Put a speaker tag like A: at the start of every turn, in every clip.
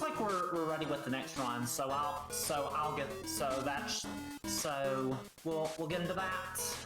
A: like we're ready with the next one. So I'll get we'll get into that.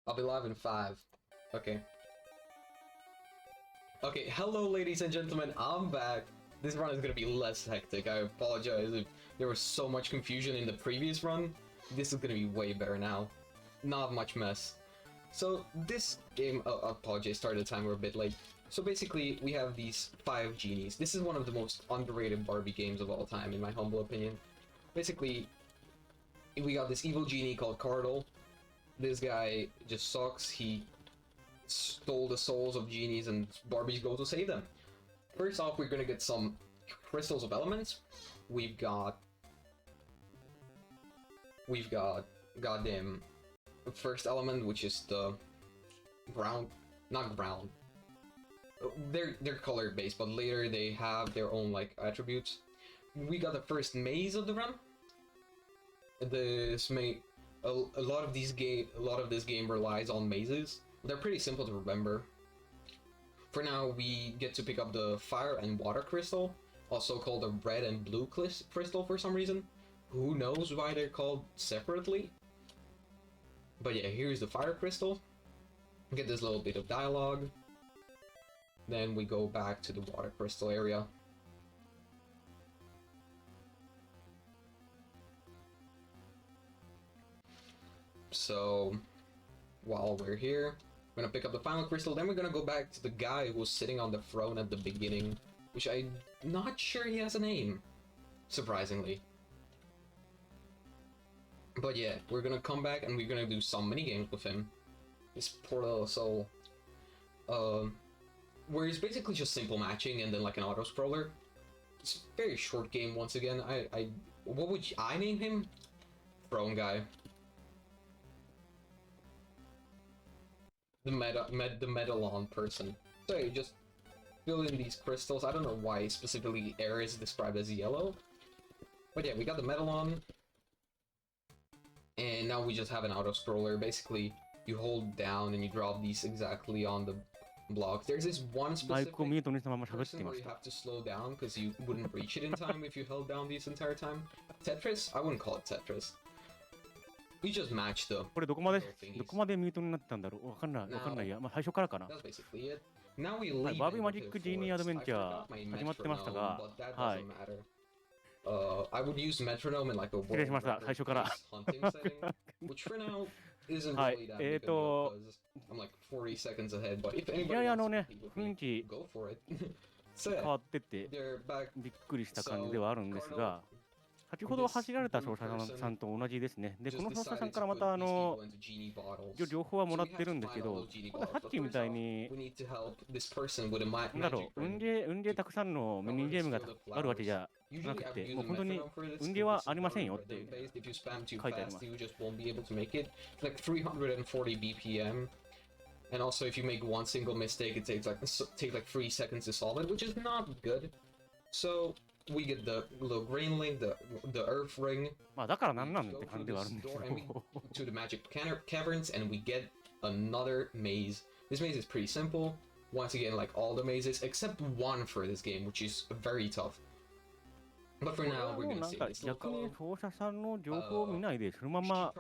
B: I'll be live in 5. Okay. Okay, hello ladies and gentlemen, I'm back. This run is gonna be less hectic. I apologize if there was so much confusion in the previous run. This is gonna be way better now. Not much mess. So this game, apologize, started the time we're a bit late. So basically, we have these 5 genies. This is one of the most underrated Barbie games of all time, in my humble opinion. Basically, we got this evil genie called Cardinal. This guy just sucks. He stole the souls of genies and Barbies go to save them. First off, we're gonna get some crystals of elements. We've got goddamn first element, which is the brown, not brown. They're color based, but later they have their own like attributes. We got the first maze of the run. This may a lot of this game relies on mazes. They're pretty simple to remember. For now, we get to pick up the fire and water crystal, also called the red and blue crystal for some reason. Who knows why they're called separately? But yeah, here's the fire crystal. Get this little bit of dialogue. Then we go back to the water crystal area. So, while we're here, we're gonna pick up the final crystal, then we're gonna go back to the guy who was sitting on the throne at the beginning, which I'm not sure he has a name, surprisingly. But yeah, we're gonna come back and we're gonna do some mini-games with him. This poor little soul. Where it's basically just simple matching and then like an auto-scroller. It's a very short game once again. What would I name him? Throne guy. The Medalon person. So you just fill in these crystals. I don't know why specifically air is described as yellow. But yeah, we got the Medalon. And now we just have an auto-scroller. Basically, you hold down and you drop these exactly on the blocks. There's this one specific person where you have to slow down because you wouldn't reach it in time if you held down this entire time. Tetris? I wouldn't call it Tetris. We just match the
C: これどこまでミュートになったんだろう。わかんないや。まあ最初からかな。
B: That's basically it. Now we leave
C: バービーマジックジーニーアドベンチャー始まってましたが、はい。
B: I would use metronome in like a
C: 失礼しました。最初から。
B: hunting setting, which for now isn't really that big because I'm like 40 seconds ahead, but if anybody wants to compete with me, go for it.
C: 変わってってびっくりした感じではあるんですが、先ほど走られた奏者さんと同じですね。で、この奏者さんからまた両方はもらってるんですけど、さっきみたいに、なんだろう、運ゲーたくさんのミニゲームがあるわけじゃなくて、もう本当に運ゲーはありませんよって書いてあります。
B: And also, if you make one single mistake, it takes like 3 seconds to solve it, which is not good. So we get the little green ring, the earth ring.
C: まあだからなんなんって感じではあるんですけど。
B: To the magic caverns, and we get another maze. This maze is pretty simple. Once again, like all the mazes, except one for this game, which is very tough. But for now, we're gonna save this little fellow.
C: 逆に奏者さんの情報を見ないでそのまま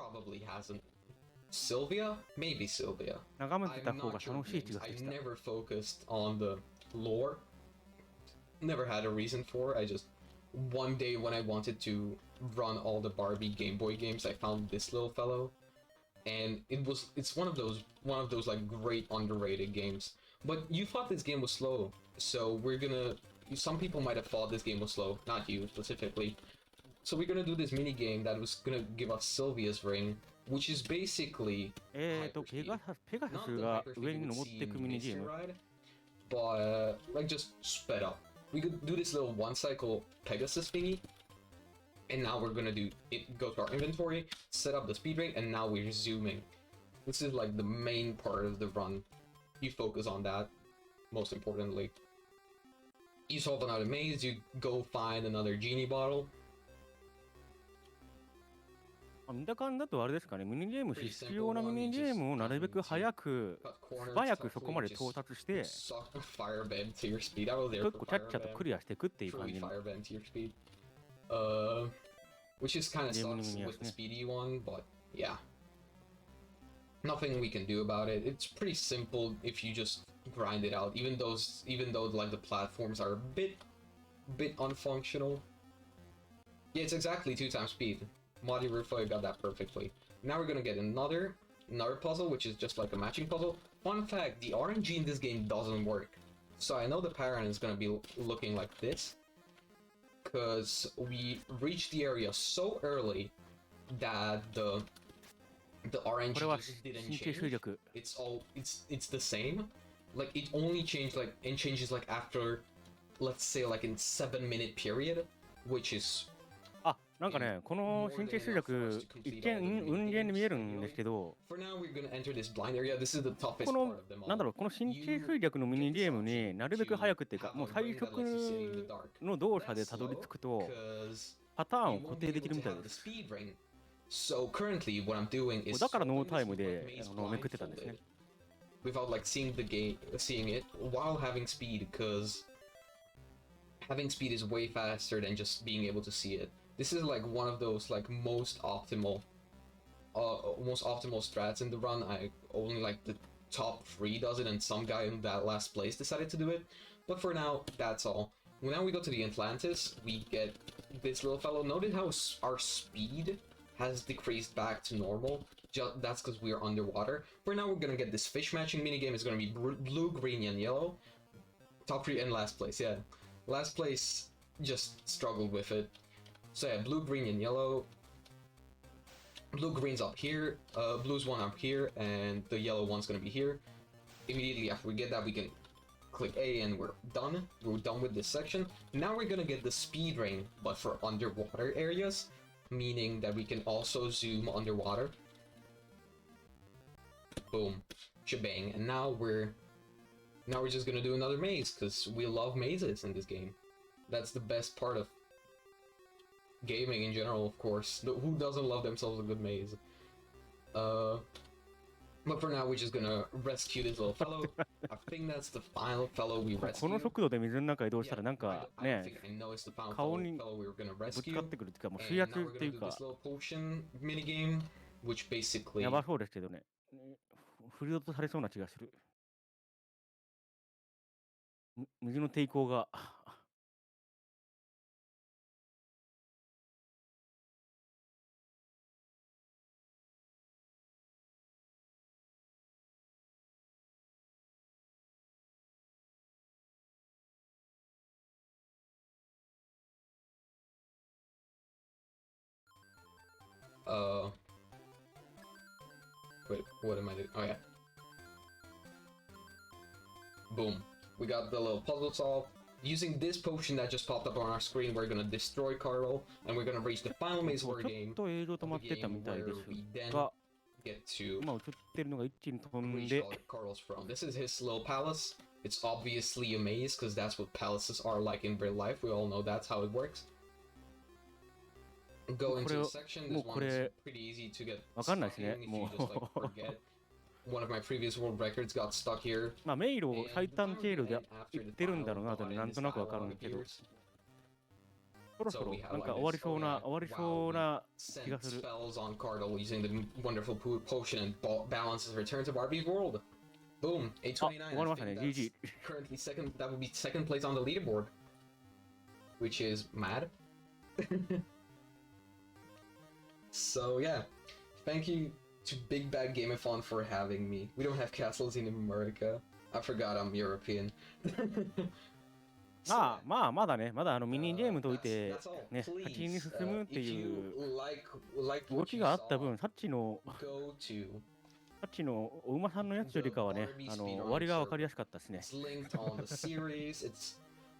B: Sylvia? Maybe Sylvia.
C: 眺めてた方が楽しい気がしてきた。
B: I've never focused on the lore. Never had a reason for. I just one day when I wanted to run all the Barbie Game Boy games, I found this little fellow, and it's one of those like great underrated games. But you thought this game was slow, so some people might have thought this game was slow, not you specifically. So we're gonna do this mini game that was gonna give us Sylvia's ring, which is basically
C: ペガサスが上に登っていくミニゲーム。
B: but like just sped up. we could do this little one cycle Pegasus thingy, and now we're gonna do it. Go to our inventory, set up the speed rate, and now we're zooming. This is like the main part of the run. You focus on that, most importantly. You solve another maze, you go find another genie bottle.
C: 見た感じだとあれですかね、ミニゲーム、必要なミニゲームをなるべく早く、素早くそこまで到達して、ちょっとちゃっちゃとクリアしていくっていう感じの。
B: Which is kind of sucks with the speedy one, but yeah. Nothing we can do about it. It's pretty simple if you just grind it out, even though like the platforms are a bit unfunctional. Yeah, it's exactly 2 times speed. Modi Rufo got that perfectly. Now we're gonna get another puzzle, which is just like a matching puzzle. Fun fact, the RNG in this game doesn't work. So I know the pattern is gonna be looking like this, because we reached the area so early that the RNG just didn't change. It's the same. Like it only changed like it changes like after, let's say like in 7-minute period, which is
C: あ、なんかね、この神経衰弱、一見運ゲーに見えるんですけど、この、なんだろう、この神経衰弱のミニゲームになるべく早くっていうか、もう最速の動作でたどり着くと、パターンを固定できるみたいです。だからノータイムでめくってたんですね。
B: Without like seeing it while having speed, because having speed is way faster than just being able to see it. This is like one of those like most optimal strats in the run. I only like the top 3 does it, and some guy in that last place decided to do it. But for now, that's all. Now we go to the Atlantis, we get this little fellow. Notice how our speed has decreased back to normal. That's because we are underwater. For now, we're gonna get this fish matching minigame. It's gonna be blue, green, and yellow. Top 3 and last place, yeah. Last place just struggled with it. So yeah, blue, green, and yellow. Blue, green's up here, blue's one up here, and the yellow one's gonna be here. Immediately after we get that, we can click A and we're done. We're done with this section. Now we're gonna get the speed ring, but for underwater areas, meaning that we can also zoom underwater. Boom, shebang. And now we're just gonna do another maze, because we love mazes in this game. That's the best part of gaming in general, of course. Who doesn't love themselves a good maze? But for now, we're just gonna rescue this little fellow. I think that's the final fellow we rescue.
C: この速度で水の中移動したらなんかね、顔にぶつかってくるっていうか、もう水圧っていうか、やばそうですけどね、振り落とされそうな気がする。水の抵抗が。
B: Wait, what am I doing? Oh yeah. Boom. We got the little puzzle solved. Using this potion that just popped up on our screen, we're gonna destroy Carl, and we're gonna reach the final maze of our game.
C: ちょっと映像止まってたみたいですが、今映ってるのが一気に飛んで。
B: This is his little palace. It's obviously a maze, because that's what palaces are like in real life. We all know that's how it works. Go into the section. This one is pretty easy to get stuck in if you just like forget. One of my previous world records got stuck here.
C: まあ迷路を最短経路で行ってるんだろうなとなんとなくわかるんだけど、そろそろなんか終わりそうな気がする。
B: Spells on Cardle using the wonderful potion and balances return to Barbie's world. Boom, 829.
C: 終わりましたね。GG.
B: Currently second. That would be second place on the leaderboard, which is mad. So yeah, thank you to Big Bad Game-a-Thon for having me. We don't have castles in America. I forgot I'm European.
C: まだね、まだミニゲームといて、ね、先に進むっていう動きがあった分、さっきのお馬さんのやつよりかはね、終わりが分かりやすかったですね。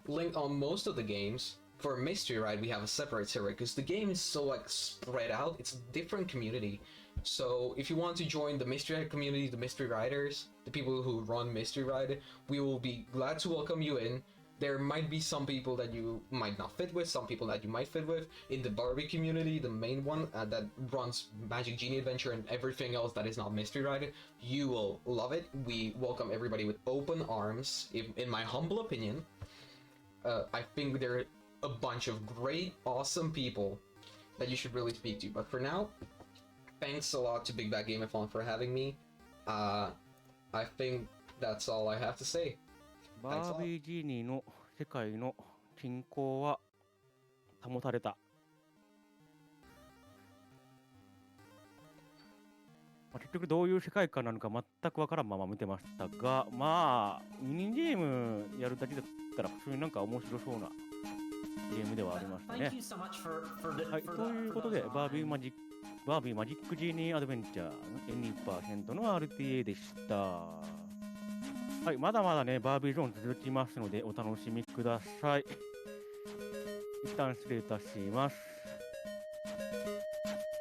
B: link on most of the games. For Mystery Ride, we have a separate server because the game is so like spread out. It's a different community. So if you want to join the Mystery Ride community, the Mystery Riders, the people who run Mystery Ride, we will be glad to welcome you in. There might be some people that you might not fit with, some people that you might fit with. In the Barbie community, the main one that runs Magic Genie Adventure and everything else that is not Mystery Ride, you will love it. We welcome everybody with open arms, in my humble opinion. I think there are a bunch of great, awesome people that you should really speak to. But for now, thanks a lot to Big Bad Game-a-Thon for having me. I think that's all I have to say.
C: バービージーニーの世界の均衡は保たれた。結局どういう世界観なのか全くわからんまま見てましたが、まあミニゲームやるだけだったら普通になんか面白そうなゲームではありましたね。はい、ということでバービーマジックジーニーアドベンチャー N2% の RTA でした。はい、まだまだね、バービーゾーン続きますので、お楽しみください。一旦失礼いたします。